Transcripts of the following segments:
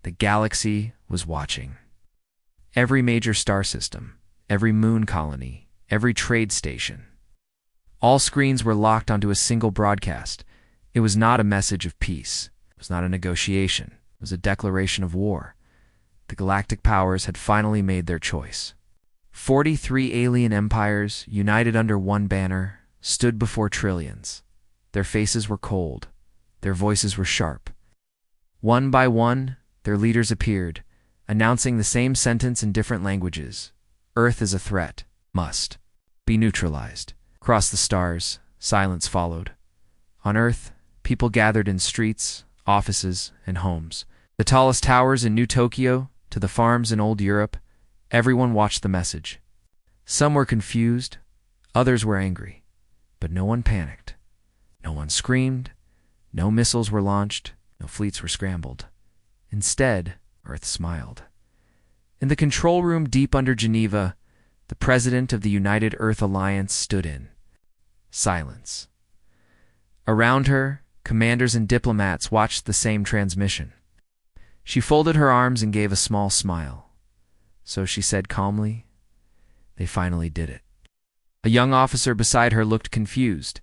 The galaxy was watching. Every major star system, every moon colony, every trade station. All screens were locked onto a single broadcast. It was not a message of peace. It was not a negotiation. It was a declaration of war. The galactic powers had finally made their choice. 43 alien empires, united under one banner, stood before trillions. Their faces were cold. Their voices were sharp. One by one, their leaders appeared, announcing the same sentence in different languages. Earth is a threat, must be neutralized. Across the stars, silence followed. On Earth, people gathered in streets, offices, and homes. The tallest towers in New Tokyo to the farms in old Europe, everyone watched the message. Some were confused, others were angry, but no one panicked. No one screamed, no missiles were launched, no fleets were scrambled. Instead, Earth smiled. In the control room deep under Geneva, the president of the United Earth Alliance stood in. Silence. Around her, commanders and diplomats watched the same transmission. She folded her arms and gave a small smile. So she said calmly, "They finally did it." A young officer beside her looked confused.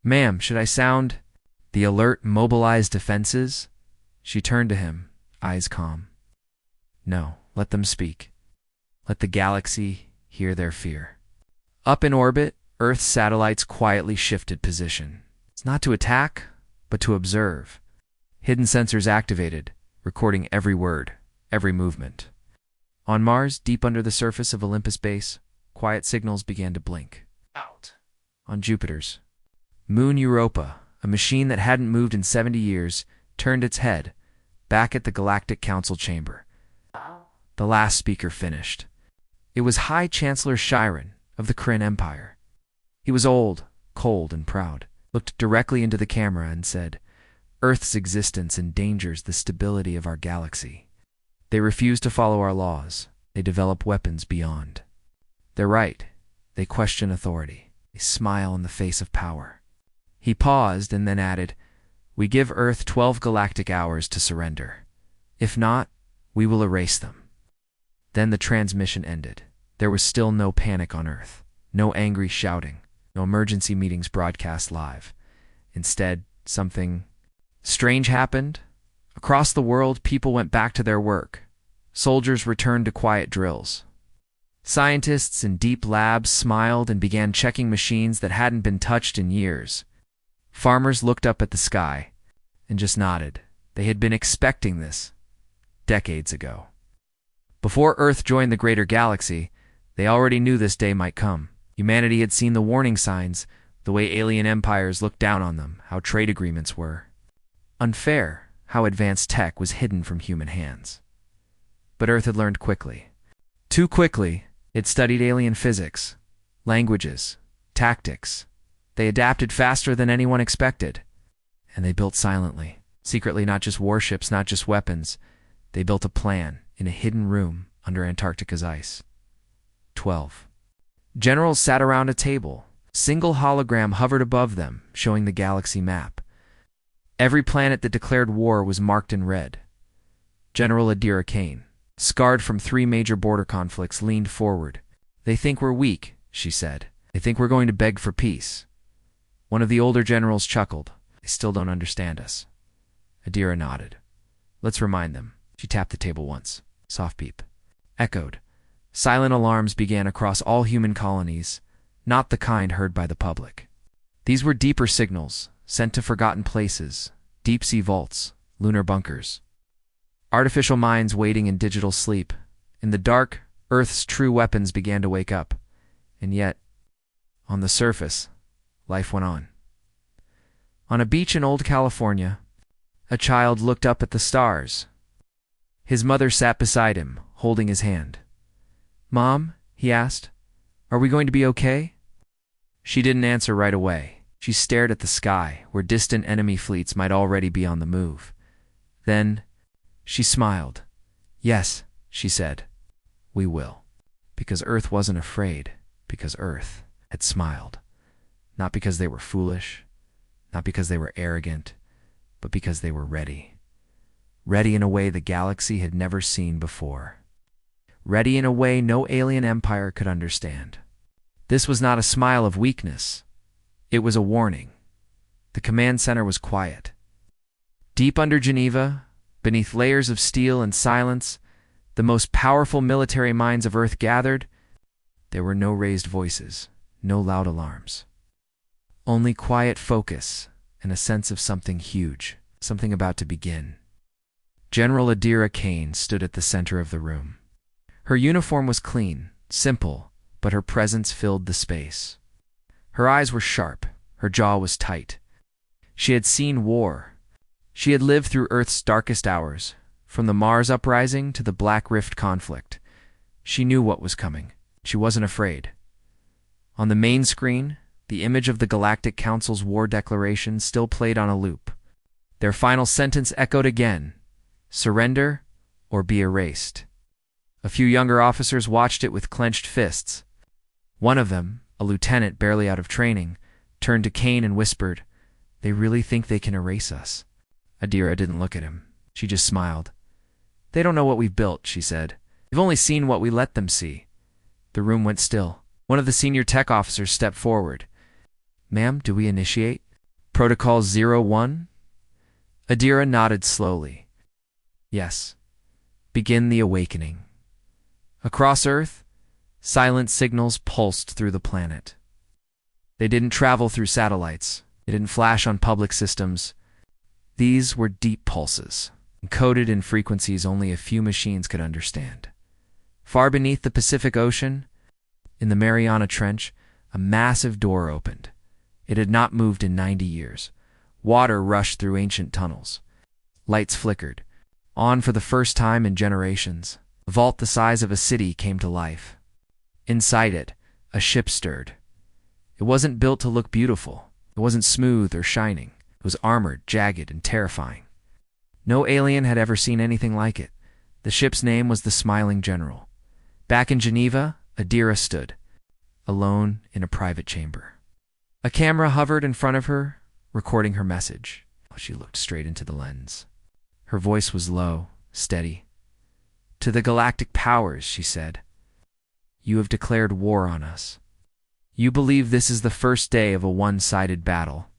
"Ma'am, should I sound the alert, mobilized defenses?" She turned to him, eyes calm. "No, let them speak. Let the galaxy hear their fear." Up in orbit, Earth's satellites quietly shifted position. It's not to attack, but to observe. Hidden sensors activated, recording every word, every movement. On Mars, deep under the surface of Olympus Base, quiet signals began to blink. Out. On Jupiter's moon Europa, a machine that hadn't moved in 70 years, turned its head, back at the Galactic Council chamber. The last speaker finished. It was High Chancellor Chiron of the Kryn Empire. He was old, cold, and proud, looked directly into the camera and said, "Earth's existence endangers the stability of our galaxy. They refuse to follow our laws. They develop weapons beyond. They're right. They question authority. They smile in the face of power." He paused and then added, "We give Earth 12 galactic hours to surrender. If not, we will erase them." Then the transmission ended. There was still no panic on Earth, no angry shouting, no emergency meetings broadcast live. Instead, something strange happened. Across the world, people went back to their work. Soldiers returned to quiet drills. Scientists in deep labs smiled and began checking machines that hadn't been touched in years. Farmers looked up at the sky and just nodded. They had been expecting this decades ago. Before Earth joined the greater galaxy, they already knew this day might come. Humanity had seen the warning signs, the way alien empires looked down on them, how trade agreements were unfair, how advanced tech was hidden from human hands. But Earth had learned quickly. Too quickly. It studied alien physics, languages, tactics. They adapted faster than anyone expected. And they built silently, secretly, not just warships, not just weapons. They built a plan in a hidden room under Antarctica's ice. 12. Generals sat around a table. Single hologram hovered above them, showing the galaxy map. Every planet that declared war was marked in red. General Adira Kane, scarred from 3 major border conflicts, leaned forward. "They think we're weak," she said. "They think we're going to beg for peace." One of the older generals chuckled. "They still don't understand us." Adira nodded. "Let's remind them." She tapped the table once. Soft beep. Echoed. Silent alarms began across all human colonies, not the kind heard by the public. These were deeper signals, sent to forgotten places, deep-sea vaults, lunar bunkers. Artificial minds waiting in digital sleep. In the dark, Earth's true weapons began to wake up. And yet, on the surface, life went on. On a beach in old California, a child looked up at the stars. His mother sat beside him, holding his hand. "Mom," he asked, "are we going to be okay?" She didn't answer right away. She stared at the sky, where distant enemy fleets might already be on the move. Then, she smiled. "Yes," she said, "we will." Because Earth wasn't afraid, because Earth had smiled. Not because they were foolish, not because they were arrogant, but because they were ready. ready in a way the galaxy had never seen before. Ready in a way no alien empire could understand. This was not a smile of weakness. It was a warning. The command center was quiet. Deep under Geneva, beneath layers of steel and silence, the most powerful military minds of Earth gathered. There were no raised voices, no loud alarms. Only quiet focus and a sense of something huge, something about to begin. General Adira Kane stood at the center of the room. Her uniform was clean, simple, but her presence filled the space. Her eyes were sharp, her jaw was tight. She had seen war. She had lived through Earth's darkest hours, from the Mars uprising to the Black Rift conflict. She knew what was coming. She wasn't afraid. On the main screen, the image of the Galactic Council's war declaration still played on a loop. Their final sentence echoed again: surrender or be erased. A few younger officers watched it with clenched fists. One of them, a lieutenant barely out of training, turned to Kane and whispered, "They really think they can erase us." Adira didn't look at him. She just smiled. "They don't know what we've built," she said. "They've only seen what we let them see." The room went still. One of the senior tech officers stepped forward. "Ma'am, do we initiate? Protocol 01? Adira nodded slowly. "Yes. Begin the awakening." Across Earth, silent signals pulsed through the planet. They didn't travel through satellites. They didn't flash on public systems. These were deep pulses, encoded in frequencies only a few machines could understand. Far beneath the Pacific Ocean, in the Mariana Trench, a massive door opened. It had not moved in 90 years. Water rushed through ancient tunnels. Lights flickered. On for the first time in generations, a vault the size of a city came to life. Inside it, a ship stirred. It wasn't built to look beautiful. It wasn't smooth or shining. It was armored, jagged, and terrifying. No alien had ever seen anything like it. The ship's name was the Smiling General. Back in Geneva, Adira stood, alone in a private chamber. A camera hovered in front of her, recording her message. She looked straight into the lens. Her voice was low, steady. "To the galactic powers," she said, "you have declared war on us. You believe this is the first day of a one-sided battle.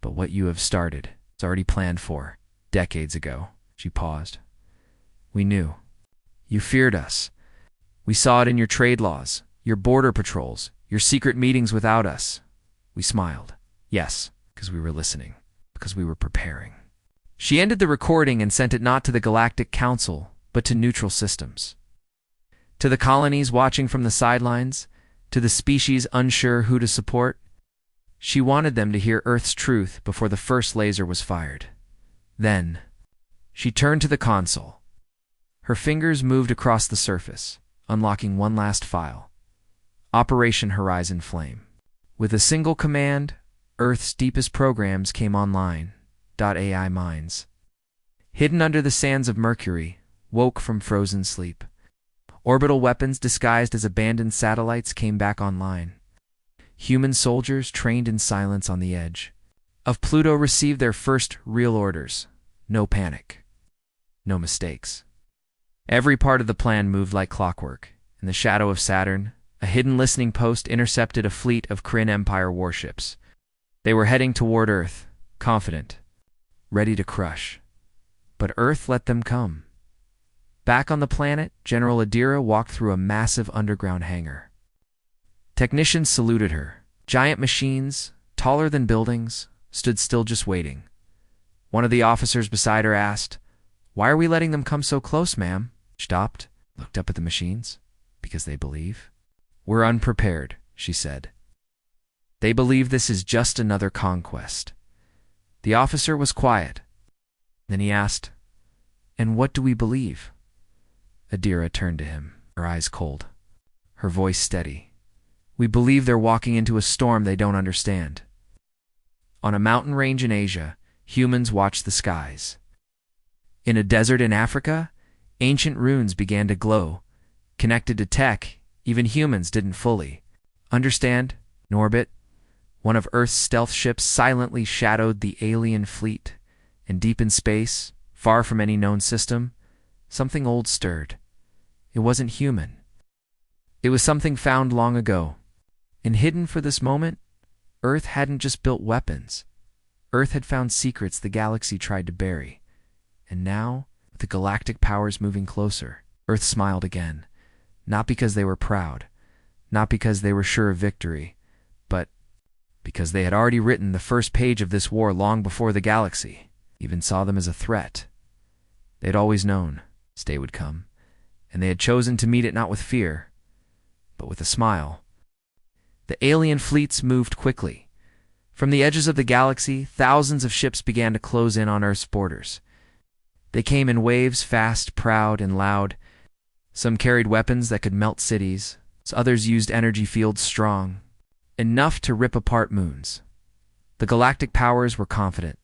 But what you have started is already planned for, decades ago." She paused. "We knew. You feared us. We saw it in your trade laws, your border patrols, your secret meetings without us. We smiled. Yes, because we were listening, because we were preparing." She ended the recording and sent it not to the Galactic Council, but to neutral systems. To the colonies watching from the sidelines, to the species unsure who to support. She wanted them to hear Earth's truth before the first laser was fired. Then, she turned to the console. Her fingers moved across the surface, unlocking one last file. Operation Horizon Flame. With a single command, Earth's deepest programs came online. AI minds, hidden under the sands of Mercury, woke from frozen sleep. Orbital weapons disguised as abandoned satellites came back online. Human soldiers trained in silence on the edge of Pluto received their first real orders. No panic. No mistakes. Every part of the plan moved like clockwork. In the shadow of Saturn, a hidden listening post intercepted a fleet of Kryn Empire warships. They were heading toward Earth, confident, ready to crush. But Earth let them come. Back on the planet, General Adira walked through a massive underground hangar. Technicians saluted her. Giant machines, taller than buildings, stood still just waiting. One of the officers beside her asked, "Why are we letting them come so close, ma'am?" She stopped, looked up at the machines. "Because they believe." "We're unprepared," she said. "They believe this is just another conquest." The officer was quiet. Then he asked, "And what do we believe?" Adira turned to him, her eyes cold, her voice steady. "We believe they're walking into a storm they don't understand." On a mountain range in Asia, humans watched the skies. In a desert in Africa, ancient runes began to glow. Connected to tech, even humans didn't fully understand. In orbit, one of Earth's stealth ships silently shadowed the alien fleet, and deep in space, Far from any known system, something old stirred. It wasn't human. It was something found long ago. And hidden for this moment, Earth hadn't just built weapons. Earth had found secrets the galaxy tried to bury. And now, with the galactic powers moving closer, Earth smiled again. Not because they were proud, not because they were sure of victory, but because they had already written the first page of this war long before the galaxy even saw them as a threat. They'd always known this day would come, and they had chosen to meet it not with fear, but with a smile. The alien fleets moved quickly. From the edges of the galaxy, thousands of ships began to close in on Earth's borders. They came in waves, fast, proud, and loud. Some carried weapons that could melt cities. Others used energy fields strong, enough to rip apart moons. The galactic powers were confident.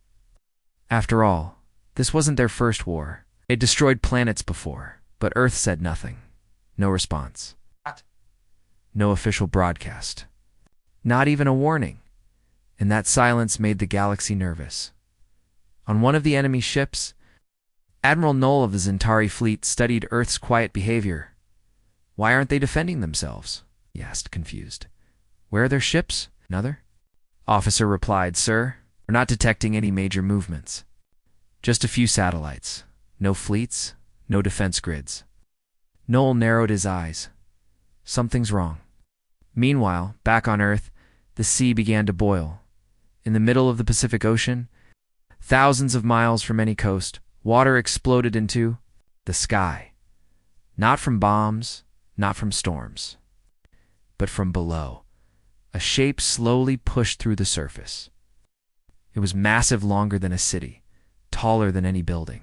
After all, this wasn't their first war. They'd destroyed planets before, but Earth said nothing. No response. No official broadcast. Not even a warning. And that silence made the galaxy nervous. On one of the enemy ships, Admiral Null of the Zentari fleet studied Earth's quiet behavior. "Why aren't they defending themselves?" he asked, confused. "Where are their ships?" Another officer replied, "Sir, we're not detecting any major movements. Just a few satellites. No fleets, no defense grids." Null narrowed his eyes. Something's wrong. Meanwhile, back on Earth, the sea began to boil. In the middle of the Pacific Ocean, thousands of miles from any coast, water exploded into the sky. Not from bombs, not from storms, but from below. A shape slowly pushed through the surface. It was massive, longer than a city, taller than any building.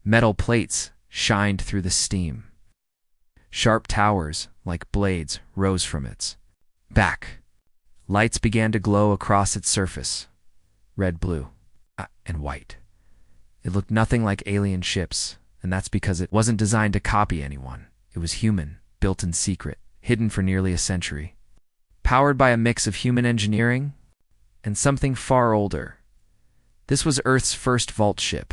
Metal plates shined through the steam. Sharp towers, like blades, rose from its back. Lights began to glow across its surface. Red, blue, and white. It looked nothing like alien ships, and that's because it wasn't designed to copy anyone. It was human, built in secret, hidden for nearly a century. Powered by a mix of human engineering and something far older. This was Earth's first vault ship.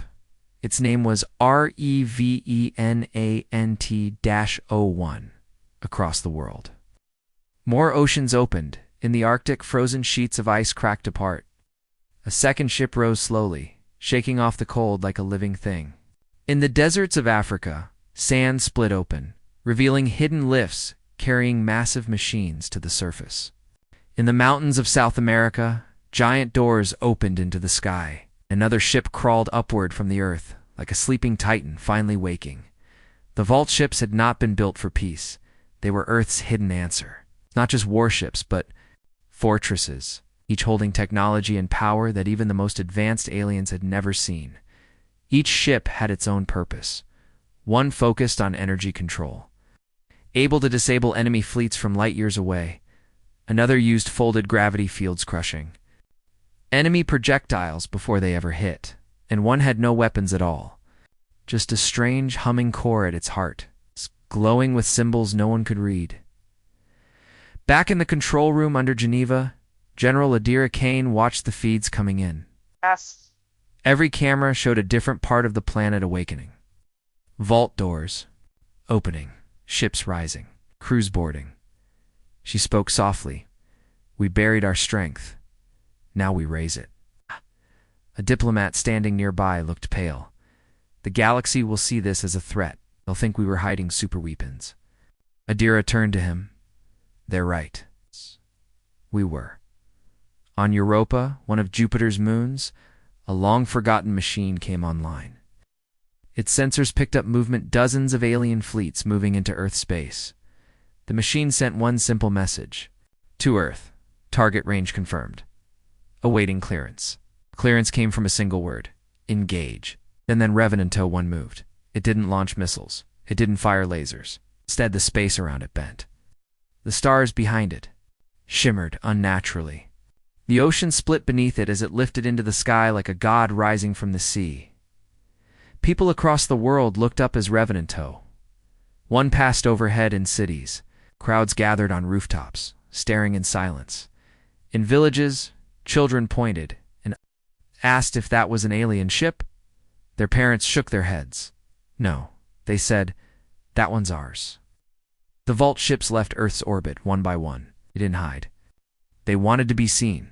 Its name was Revenant-01 across the world. More oceans opened. In the Arctic, frozen sheets of ice cracked apart. A second ship rose slowly, shaking off the cold like a living thing. In the deserts of Africa, sand split open, revealing hidden lifts carrying massive machines to the surface. In the mountains of South America, giant doors opened into the sky. Another ship crawled upward from the earth, like a sleeping titan finally waking. The vault ships had not been built for peace. They were Earth's hidden answer. Not just warships, but fortresses, each holding technology and power that even the most advanced aliens had never seen. Each ship had its own purpose. One focused on energy control, able to disable enemy fleets from light years away. Another used folded gravity fields, crushing enemy projectiles before they ever hit. And one had no weapons at all. Just a strange humming core at its heart, glowing with symbols no one could read. Back in the control room under Geneva, General Adira Kane watched the feeds coming in. Yes. Every camera showed a different part of the planet awakening. Vault doors opening, ships rising, crews boarding. She spoke softly. "We buried our strength. Now we raise it." A diplomat standing nearby looked pale. "The galaxy will see this as a threat. They'll think we were hiding superweapons." Adira turned to him. "They're right. We were." On Europa, one of Jupiter's moons, a long-forgotten machine came online. Its sensors picked up movement, dozens of alien fleets moving into Earth space. The machine sent one simple message. "To Earth. Target range confirmed. Awaiting clearance." Clearance came from a single word. Engage. And then Revenant-01 moved. It didn't launch missiles. It didn't fire lasers. Instead, the space around it bent. The stars behind it shimmered unnaturally. The ocean split beneath it as it lifted into the sky like a god rising from the sea. People across the world looked up as Revenant-01 passed overhead in cities. Crowds gathered on rooftops, staring in silence. In villages, children pointed and asked if that was an alien ship. Their parents shook their heads. No, they said, that one's ours. The vault ships left Earth's orbit one by one. They didn't hide. They wanted to be seen.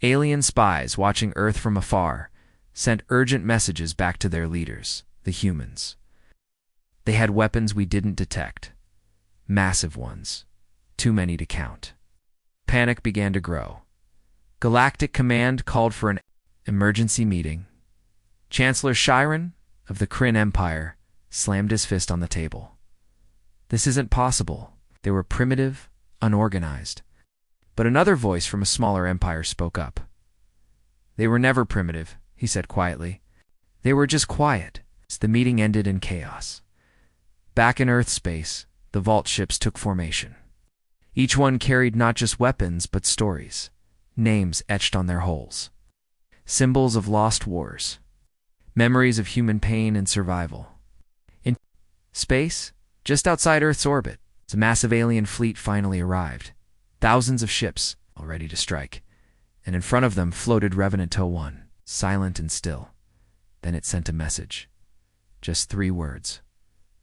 Alien spies watching Earth from afar sent urgent messages back to their leaders, the humans. They had weapons we didn't detect. Massive ones. Too many to count. Panic began to grow. Galactic Command called for an emergency meeting. Chancellor Chiron of the Kryn Empire slammed his fist on the table. This isn't possible. They were primitive, unorganized. But another voice from a smaller empire spoke up. They were never primitive, he said quietly. They were just quiet. The meeting ended in chaos. Back in Earth space, the vault ships took formation. Each one carried not just weapons, but stories, names etched on their hulls, symbols of lost wars, memories of human pain and survival. In space, just outside Earth's orbit, a massive alien fleet finally arrived. Thousands of ships, all ready to strike, and in front of them floated Revenant 1, silent and still. Then it sent a message. Just 3 words.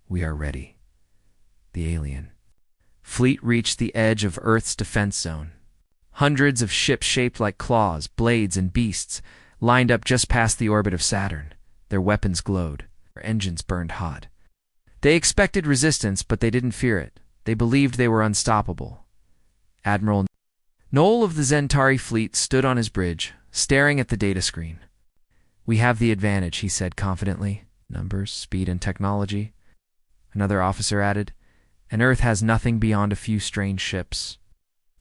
We are ready. The alien fleet reached the edge of Earth's defense zone. Hundreds of ships shaped like claws, blades, and beasts lined up just past the orbit of Saturn. Their weapons glowed. Their engines burned hot. They expected resistance, but they didn't fear it. They believed they were unstoppable. Admiral Noel of the Zentari fleet stood on his bridge, staring at the data screen. We have the advantage, he said confidently. Numbers, speed, and technology. Another officer added, and Earth has nothing beyond a few strange ships.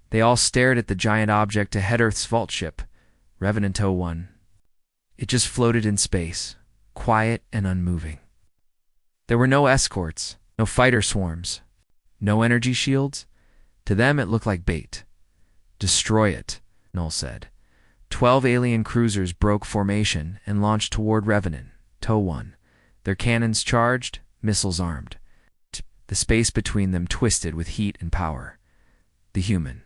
They all stared at the giant object ahead Earth's vault ship, Revenant 1. It just floated in space, quiet and unmoving. There were no escorts, no fighter swarms, no energy shields. To them it looked like bait. Destroy it, Noel said. 12 alien cruisers broke formation and launched toward Revenant 1. Their cannons charged, missiles armed. The space between them twisted with heat and power. The human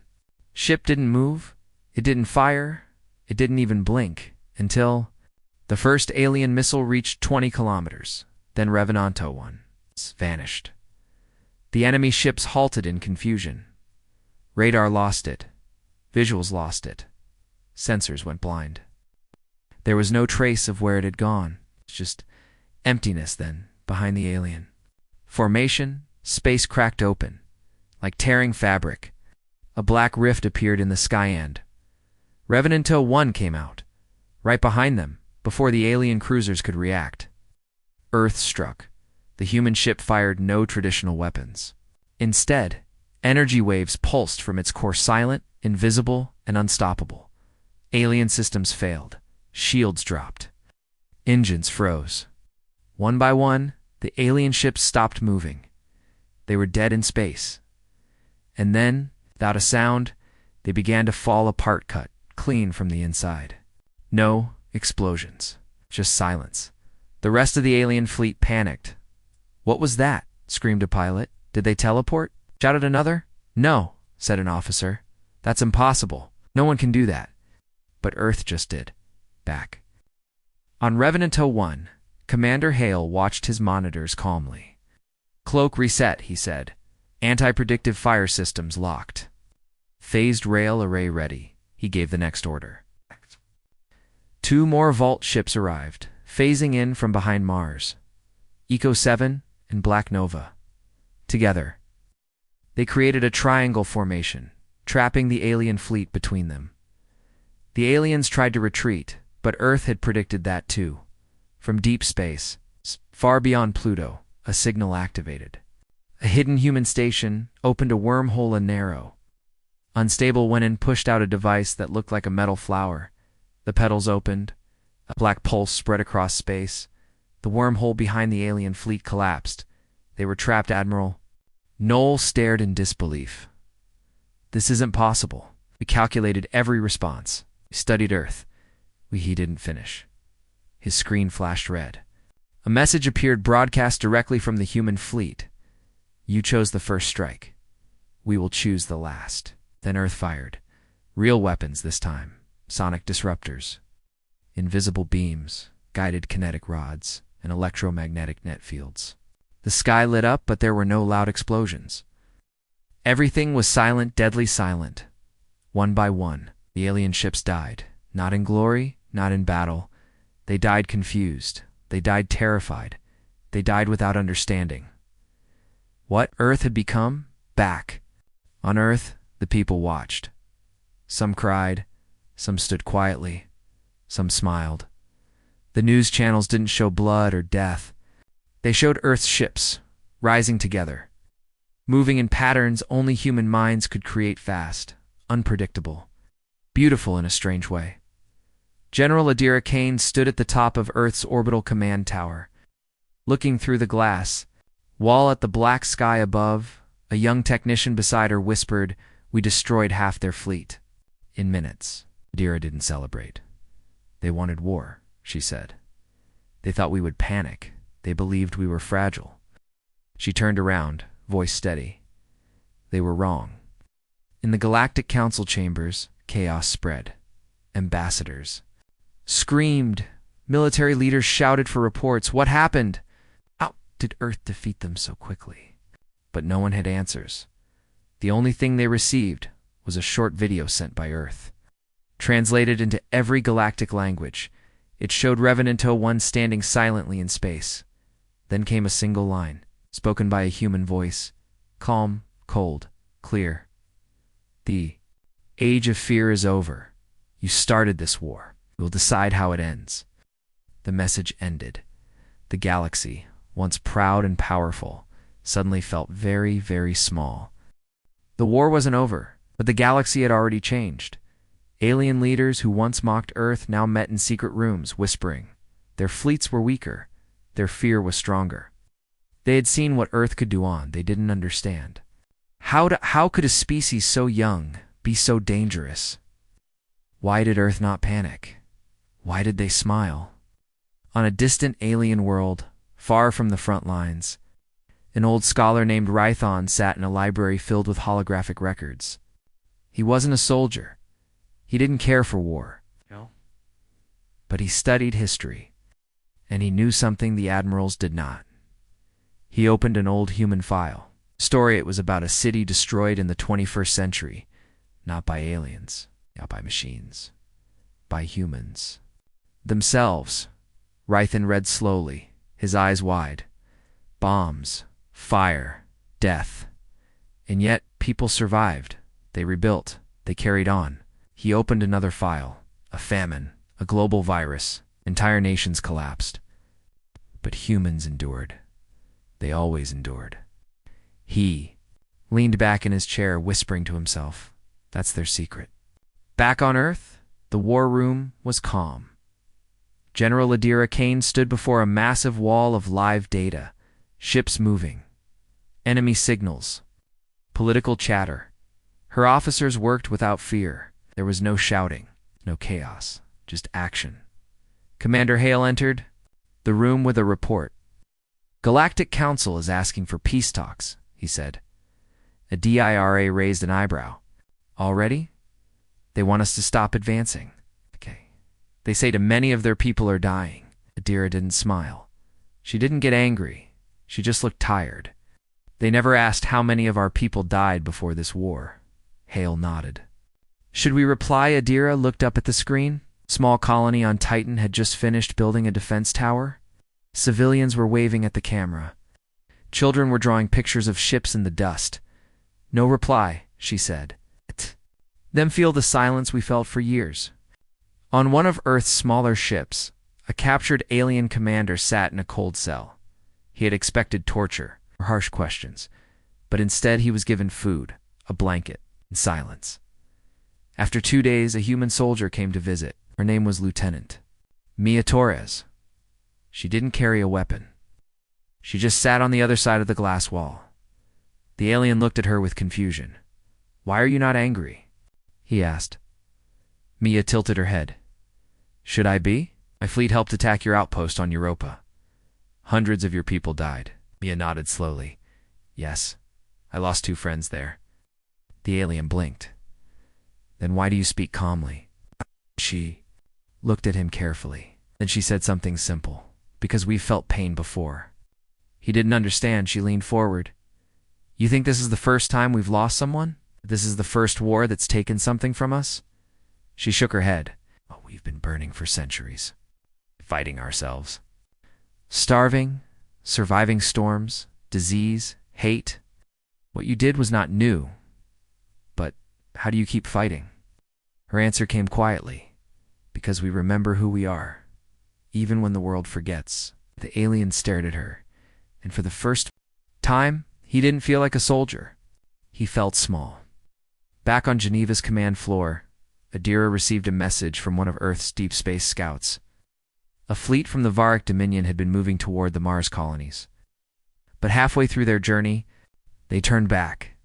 ship didn't move, it didn't fire, it didn't even blink, until the first alien missile reached 20 kilometers. Then Revenant 1 vanished. The enemy ships halted in confusion. Radar lost it. Visuals lost it. Sensors went blind. There was no trace of where it had gone. Just emptiness then, behind the alien. Formation, space cracked open. Like tearing fabric. A black rift appeared in the sky and Revenant 1 came out. Right behind them, before the alien cruisers could react. Earth struck. The human ship fired no traditional weapons. Instead, energy waves pulsed from its core, silent, invisible, and unstoppable. Alien systems failed. Shields dropped. Engines froze. One by one, the alien ships stopped moving. They were dead in space. And then, without a sound, they began to fall apart, cut clean from the inside. No explosions, just silence. The rest of the alien fleet panicked. What was that? Screamed a pilot. Did they teleport? Shouted another. No, said an officer. That's impossible. No one can do that. But Earth just did. Back. On Revenant 1, Commander Hale watched his monitors calmly. Cloak reset, he said. Anti-predictive fire systems locked. Phased rail array ready. He gave the next order. 2 more vault ships arrived, phasing in from behind Mars. Eco 7 and Black Nova. Together, they created a triangle formation, trapping the alien fleet between them. The aliens tried to retreat, but Earth had predicted that too. From deep space, far beyond Pluto, a signal activated. A hidden human station opened a wormhole and narrow. Unstable went in, pushed out a device that looked like a metal flower. The petals opened. A black pulse spread across space. The wormhole behind the alien fleet collapsed. They were trapped, Admiral. Noel stared in disbelief. This isn't possible. We calculated every response. We studied Earth. He didn't finish. His screen flashed red. A message appeared broadcast directly from the human fleet. You chose the first strike. We will choose the last. Then Earth fired. Real weapons this time. Sonic disruptors. Invisible beams. guided kinetic rods, and electromagnetic net fields. The sky lit up, but there were no loud explosions. Everything was silent, deadly silent. One by one, the alien ships died. Not in glory, not in battle. They died confused. They died terrified. They died without understanding. What Earth had become? Back. On Earth, the people watched. Some cried. Some stood quietly. Some smiled. The news channels didn't show blood or death. They showed Earth's ships, rising together, moving in patterns only human minds could create, fast, unpredictable, beautiful in a strange way. General Adira Kane stood at the top of Earth's orbital command tower. Looking through the glass wall at the black sky above, a young technician beside her whispered, "We destroyed half their fleet." In minutes. Adira didn't celebrate. "They wanted war," she said. "They thought we would panic. They believed we were fragile." She turned around, voice steady. They were wrong. In the Galactic Council chambers, chaos spread. Ambassadors screamed. Military leaders shouted for reports. What happened? How did Earth defeat them so quickly? But no one had answers. The only thing they received was a short video sent by Earth. Translated into every galactic language, it showed Revenanto 1 standing silently in space. Then came a single line, spoken by a human voice, calm, cold, clear. "The age of fear is over. You started this war. We'll decide how it ends." The message ended. The galaxy, once proud and powerful, suddenly felt very, very small. The war wasn't over, but the galaxy had already changed. Alien leaders who once mocked Earth now met in secret rooms, whispering. Their fleets were weaker. Their fear was stronger. They had seen what Earth could do on. They didn't understand. How could a species so young be so dangerous? Why did Earth not panic? Why did they smile? On a distant alien world, far from the front lines, an old scholar named Rython sat in a library filled with holographic records. He wasn't a soldier. He didn't care for war. No. But he studied history, and he knew something the admirals did not. He opened an old human file. Story, it was about a city destroyed in the 21st century, not by aliens, not by machines, by humans. Themselves. Rython read slowly, his eyes wide. Bombs, fire, death. And yet people survived. They rebuilt. They carried on. He opened another file. A famine, a global virus. Entire nations collapsed. But humans endured. They always endured. He leaned back in his chair, whispering to himself, "That's their secret." Back on Earth, the war room was calm. General Adira Kane stood before a massive wall of live data, ships moving, enemy signals, political chatter. Her officers worked without fear. There was no shouting, no chaos, just action. Commander Hale entered the room with a report. "Galactic Council is asking for peace talks," he said. A DIRA raised an eyebrow. "Already? They want us to stop advancing." "Okay. They say many of their people are dying." Adira didn't smile. She didn't get angry. She just looked tired. "They never asked how many of our people died before this war." Hale nodded. "Should we reply?" Adira looked up at the screen. Small colony on Titan had just finished building a defense tower. Civilians were waving at the camera. Children were drawing pictures of ships in the dust. "No reply," she said. "Them feel the silence we felt for years." On one of Earth's smaller ships, a captured alien commander sat in a cold cell. He had expected torture or harsh questions, but instead he was given food, a blanket, and silence. After 2 days, a human soldier came to visit. Her name was Lieutenant Mia Torres. She didn't carry a weapon. She just sat on the other side of the glass wall. The alien looked at her with confusion. "Why are you not angry?" he asked. Mia tilted her head. "Should I be? My fleet helped attack your outpost on Europa. Hundreds of your people died." Mia nodded slowly. "Yes, I lost 2 friends there." The alien blinked. "Then why do you speak calmly?" She looked at him carefully. Then she said something simple, because we've felt pain before. He didn't understand. She leaned forward. You think this is the first time we've lost someone? This is the first war that's taken something from us? She shook her head. Oh, we've been burning for centuries, fighting ourselves. Starving, surviving storms, disease, hate. What you did was not new. But how do you keep fighting? Her answer came quietly. Because we remember who we are, even when the world forgets. The alien stared at her, and for the first time, he didn't feel like a soldier. He felt small. Back on Geneva's command floor, Adira received a message from one of Earth's deep space scouts. A fleet from the Varic Dominion had been moving toward the Mars colonies. But halfway through their journey, they turned back.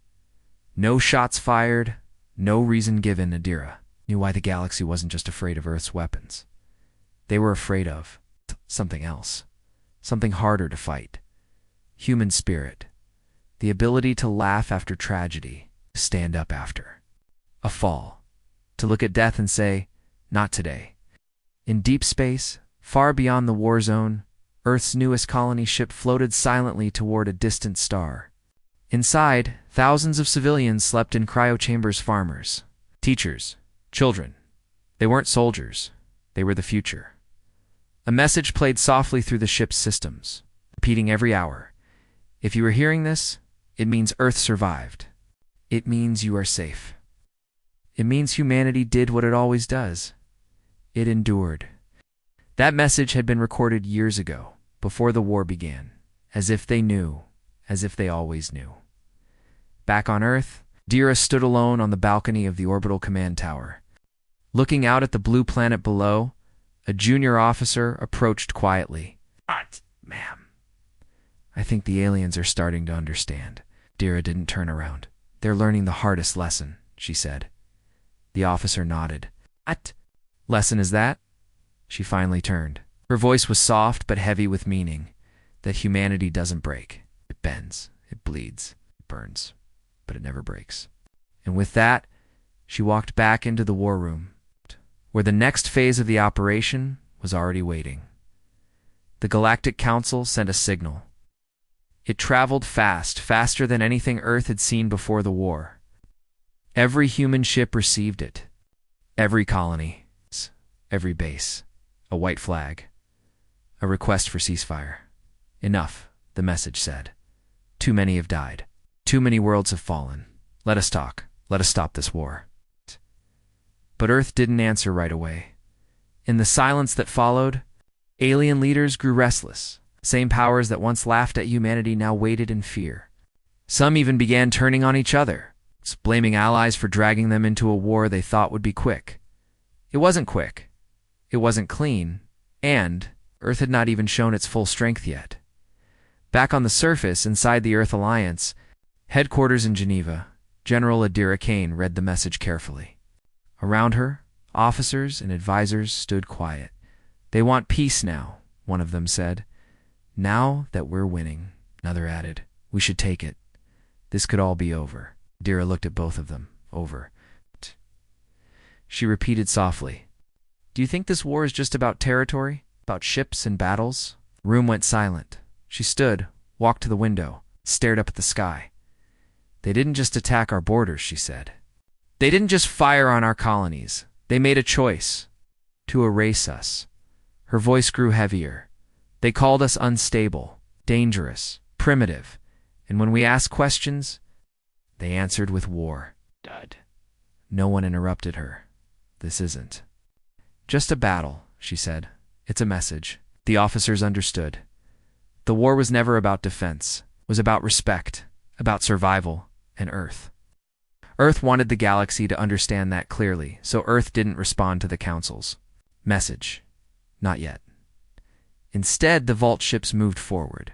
No shots fired, no reason given. Adira knew why the galaxy wasn't just afraid of Earth's weapons. They were afraid of something else, something harder to fight. Human spirit, the ability to laugh after tragedy, to stand up after a fall, to look at death and say, not today. In deep space, far beyond the war zone, Earth's newest colony ship floated silently toward a distant star. Inside, thousands of civilians slept in cryochambers. Farmers, teachers, children. They weren't soldiers. They were the future. A message played softly through the ship's systems, repeating every hour. If you are hearing this, it means Earth survived. It means you are safe. It means humanity did what it always does. It endured. That message had been recorded years ago, before the war began, as if they knew, as if they always knew. Back on Earth, Adira stood alone on the balcony of the orbital command tower. Looking out at the blue planet below, a junior officer approached quietly. Ma'am. I think the aliens are starting to understand. Adira didn't turn around. They're learning the hardest lesson, she said. The officer nodded. What lesson is that? She finally turned. Her voice was soft but heavy with meaning. That humanity doesn't break. It bends, it bleeds, it burns, but it never breaks. And with that, she walked back into the war room, where the next phase of the operation was already waiting. The Galactic Council sent a signal. It traveled fast, faster than anything Earth had seen before the war. Every human ship received it. Every colony, every base, a white flag, a request for ceasefire. Enough, the message said. Too many have died. Too many worlds have fallen. Let us talk. Let us stop this war. But Earth didn't answer right away. In the silence that followed, alien leaders grew restless. Same powers that once laughed at humanity now waited in fear. Some even began turning on each other, blaming allies for dragging them into a war they thought would be quick. It wasn't quick. It wasn't clean. And Earth had not even shown its full strength yet. Back on the surface, inside the Earth Alliance, headquarters in Geneva, General Adira Kane read the message carefully. Around her, officers and advisors stood quiet. They want peace now, one of them said. Now that we're winning, another added. We should take it. This could all be over. Adira looked at both of them. Over. She repeated softly. Do you think this war is just about territory? About ships and battles? The room went silent. She stood, walked to the window, stared up at the sky. They didn't just attack our borders, she said. They didn't just fire on our colonies. They made a choice. To erase us. Her voice grew heavier. They called us unstable, dangerous, primitive. And when we asked questions, they answered with war. Dud. No one interrupted her. This isn't just a battle, she said. It's a message. The officers understood. The war was never about defense. It was about respect, about survival, and Earth. Earth wanted the galaxy to understand that clearly, so Earth didn't respond to the Council's message. Not yet. Instead, the vault ships moved forward.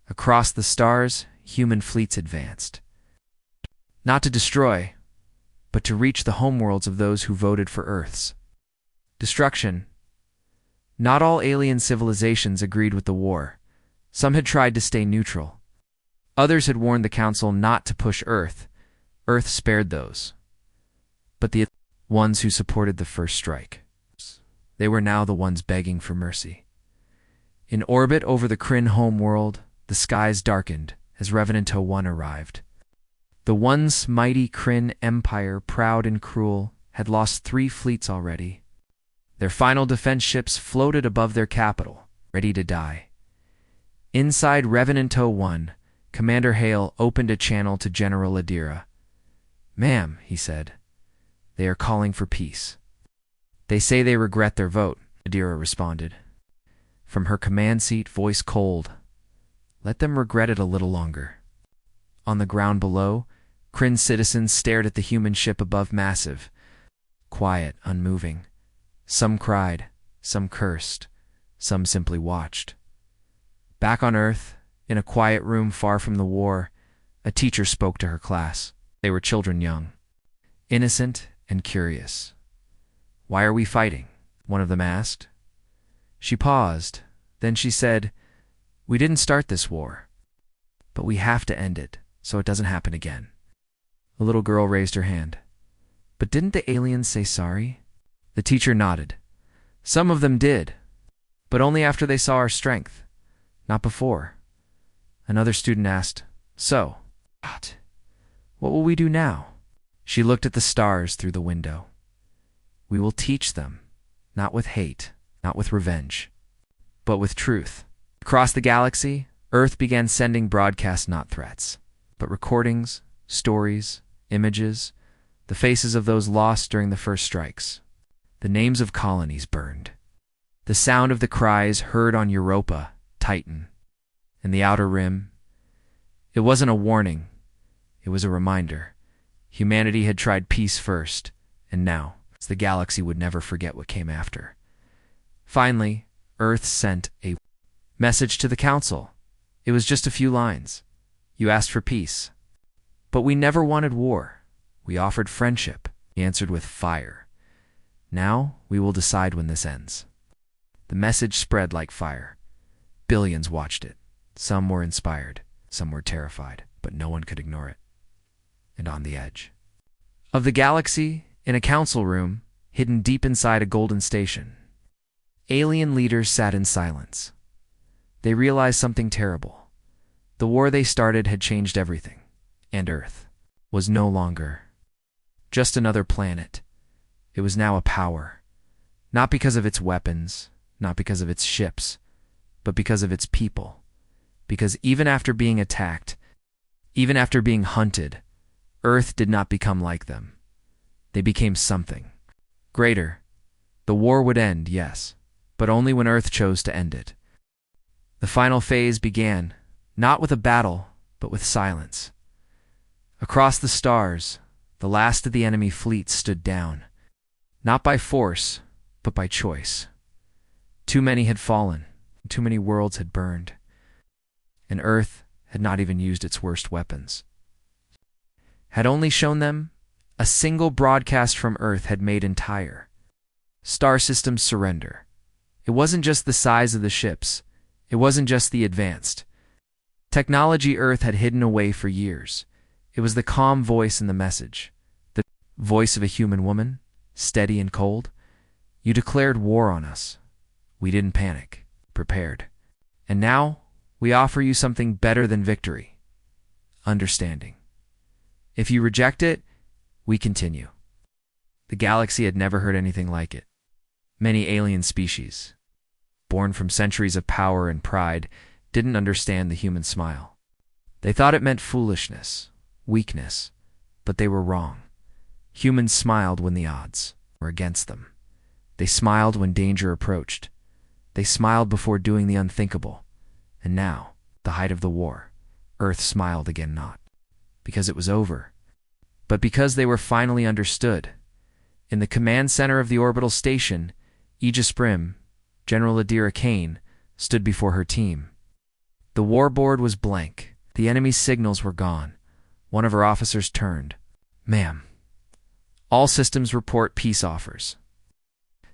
Across the stars, human fleets advanced. Not to destroy, but to reach the homeworlds of those who voted for Earth's destruction. Not all alien civilizations agreed with the war. Some had tried to stay neutral. Others had warned the Council not to push Earth. Earth spared those. But the ones who supported the first strike They were now the ones begging for mercy. In orbit over the Kryn homeworld, the skies darkened as Revenant 01 arrived. The once mighty Kryn Empire, proud and cruel, had lost 3 fleets already. Their final defense ships floated above their capital, ready to die. Inside Revenant 01, Commander Hale opened a channel to General Adira. "Ma'am," he said, "they are calling for peace." "They say they regret their vote," Adira responded. From her command seat, voice cold, "Let them regret it a little longer." On the ground below, Kryn citizens stared at the human ship above, massive, quiet, unmoving. Some cried, some cursed, some simply watched. Back on Earth, in a quiet room far from the war, a teacher spoke to her class. They were children young, innocent and curious. "Why are we fighting?" one of them asked. She paused, then she said, "We didn't start this war, but we have to end it so it doesn't happen again." A little girl raised her hand. "But didn't the aliens say sorry?" The teacher nodded. "Some of them did, but only after they saw our strength, not before." Another student asked, "So, what will we do now?" She looked at the stars through the window. "We will teach them, not with hate, not with revenge, but with truth." Across the galaxy, Earth began sending broadcasts, not threats, but recordings, stories, images, the faces of those lost during the first strikes. The names of colonies burned. The sound of the cries heard on Europa, Titan, and the Outer Rim. It wasn't a warning, it was a reminder. Humanity had tried peace first, and now the galaxy would never forget what came after. Finally, Earth sent a message to the Council. It was just a few lines. "You asked for peace. But we never wanted war. We offered friendship," he answered with fire. "Now we will decide when this ends." The message spread like fire. Billions watched it. Some were inspired, some were terrified, but no one could ignore it. And on the edge of the galaxy, in a council room, hidden deep inside a golden station, alien leaders sat in silence. They realized something terrible. The war they started had changed everything, and Earth was no longer just another planet. It was now a power, not because of its weapons, not because of its ships, but because of its people. Because even after being attacked, even after being hunted, Earth did not become like them. They became something greater. The war would end, yes, but only when Earth chose to end it. The final phase began, not with a battle, but with silence. Across the stars, the last of the enemy fleet stood down, not by force, but by choice. Too many had fallen, too many worlds had burned, and Earth had not even used its worst weapons. Had only shown them a single broadcast from Earth had made entire star systems surrender. It wasn't just the size of the ships. It wasn't just the advanced technology Earth had hidden away for years. It was the calm voice in the message. The voice of a human woman, steady and cold. "You declared war on us. We didn't panic, prepared. And now we offer you something better than victory. Understanding. If you reject it, we continue." The galaxy had never heard anything like it. Many alien species, born from centuries of power and pride, didn't understand the human smile. They thought it meant foolishness, weakness, but they were wrong. Humans smiled when the odds were against them. They smiled when danger approached. They smiled before doing the unthinkable. And now, the height of the war, Earth smiled again, not because it was over, but because they were finally understood. In the command center of the orbital station, Aegis Prim, General Adira Kane, stood before her team. The war board was blank. The enemy's signals were gone. One of her officers turned. "Ma'am, all systems report peace offers.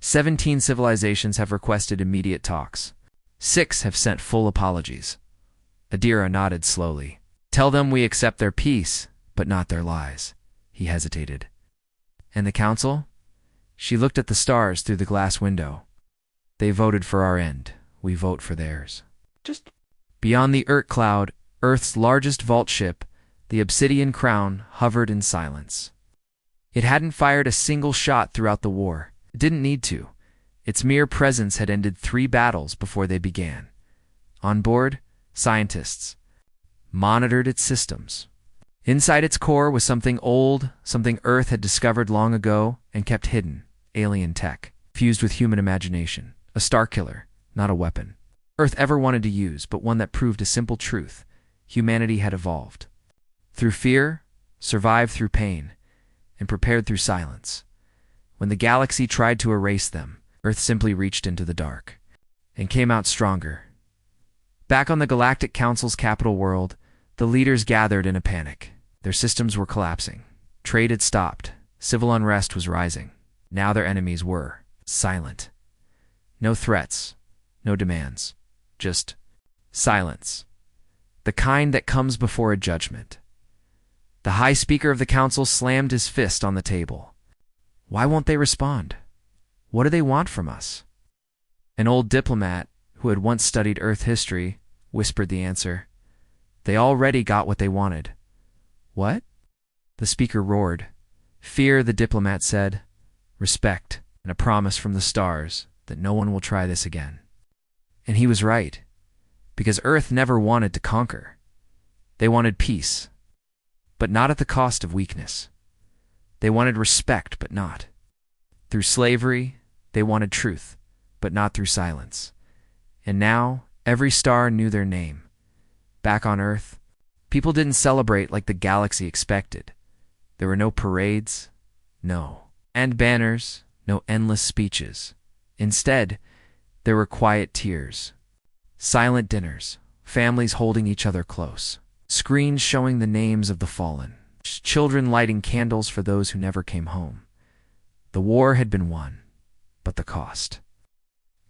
17 civilizations have requested immediate talks. 6 have sent full apologies." Adira nodded slowly. "Tell them we accept their peace, but not their lies." He hesitated. "And the council?" She looked at the stars through the glass window. They voted for our end. We vote for theirs. Just beyond the Urt cloud, Earth's largest vault ship, the Obsidian Crown, hovered in silence. It hadn't fired a single shot throughout the war. It didn't need to. Its mere presence had ended 3 battles before they began. On board, scientists monitored its systems. Inside its core was something old, something Earth had discovered long ago and kept hidden: alien tech, fused with human imagination. A star killer, not a weapon Earth ever wanted to use, but one that proved a simple truth: humanity had evolved. Through fear, survived through pain, and prepared through silence. When the galaxy tried to erase them, Earth simply reached into the dark and came out stronger. Back on the Galactic Council's capital world, the leaders gathered in a panic. Their systems were collapsing. Trade had stopped. Civil unrest was rising. Now their enemies were silent. No threats, no demands, just silence. The kind that comes before a judgment. The High Speaker of the Council slammed his fist on the table. Why won't they respond? What do they want from us? An old diplomat, who had once studied Earth history, whispered the answer. They already got what they wanted. What? The speaker roared. Fear, the diplomat said. Respect, and a promise from the stars that no one will try this again. And he was right, because Earth never wanted to conquer. They wanted peace, but not at the cost of weakness. They wanted respect, but not through slavery. They wanted truth, but not through silence. And now, every star knew their name. Back on Earth, people didn't celebrate like the galaxy expected. There were no parades, and banners, no endless speeches. Instead, there were quiet tears, silent dinners, families holding each other close, screens showing the names of the fallen, children lighting candles for those who never came home. The war had been won, but the cost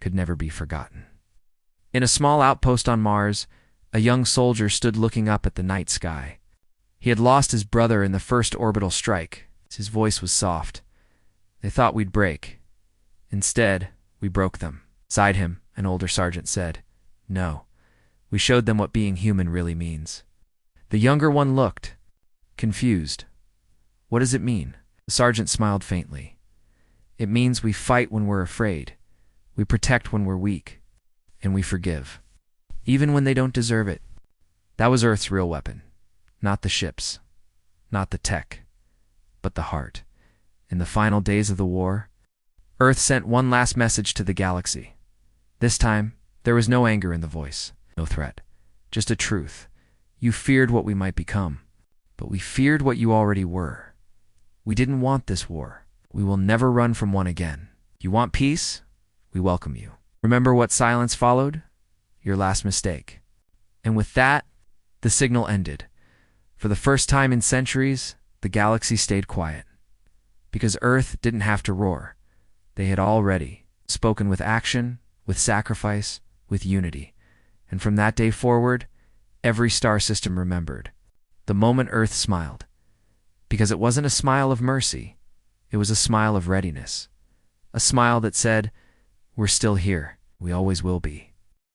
could never be forgotten. In a small outpost on Mars, a young soldier stood looking up at the night sky. He had lost his brother in the first orbital strike. His voice was soft. They thought we'd break. Instead, we broke them. Beside him, an older sergeant said, No, we showed them what being human really means. The younger one looked, confused. What does it mean? The sergeant smiled faintly. It means we fight when we're afraid. We protect when we're weak. And we forgive, even when they don't deserve it. That was Earth's real weapon. Not the ships, not the tech, but the heart. In the final days of the war, Earth sent one last message to the galaxy. This time, there was no anger in the voice, no threat, just a truth. You feared what we might become, but we feared what you already were. We didn't want this war. We will never run from one again. You want peace? We welcome you. Remember what silence followed? Your last mistake. And with that, the signal ended. For the first time in centuries, the galaxy stayed quiet. Because Earth didn't have to roar. They had already spoken with action, with sacrifice, with unity. And from that day forward, every star system remembered the moment Earth smiled. Because it wasn't a smile of mercy, it was a smile of readiness. A smile that said, we're still here. We always will be.